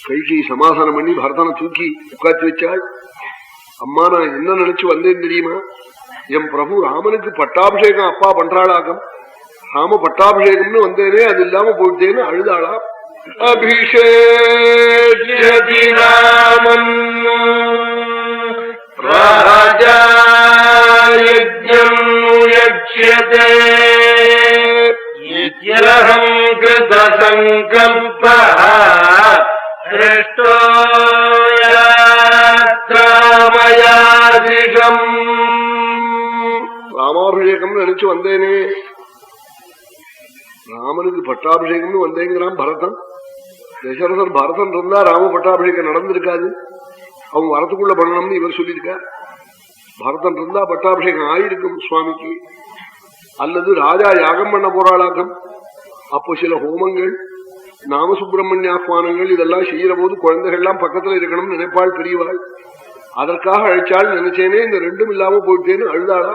கைகி சமாதானம் பண்ணி பரதனை தூக்கி உட்காத்தி வச்சாள். அம்மா நான் என்ன நினைச்சு வந்தேன் தெரியுமா, என் பிரபு ராமனுக்கு பட்டாபிஷேகம் அப்பா பண்றாளாக்கம், ராம பட்டாபிஷேகம்னு வந்தேனே அது இல்லாம போயிட்டேன்னு அழுதாளா. அபிஷேக்யதி ராமன் ராஜா யஜ்ஞம் யக்ஷ்யதே யத்யஹம் கிருத சங்கல்பः த்ரஷ்டோ யாத்ராமயாதிஷம். ராமாபிஷேகம்னு நினைச்சு வந்தேனே, ராமனுக்கு பட்டாபிஷேகம்னு வந்தேங்கிறான் பரதன். தசரதர் பரதன் இருந்தா ராம பட்டாபிஷேகம் நடந்திருக்காது, அவங்க வரத்துக்குள்ள பண்ணணும்னு இவர் சொல்லியிருக்கார். பரதன் இருந்தா பட்டாபிஷேகம் ஆயிருக்கும் சுவாமிக்கு. அல்லது ராஜா யாகம் பண்ண போறாளாக்கம், அப்போ சில ஹோமங்கள் நாமசுப்பிரமணியாஸ்வானங்கள் இதெல்லாம் செய்யற போது குழந்தைகள்லாம் பக்கத்துல இருக்கணும்னு நினைப்பாள் பெரியவாள். அதற்காக அழைச்சாள் நினைச்சேனே, இந்த ரெண்டும் இல்லாம போயிட்டேன்னு அழுதாளா.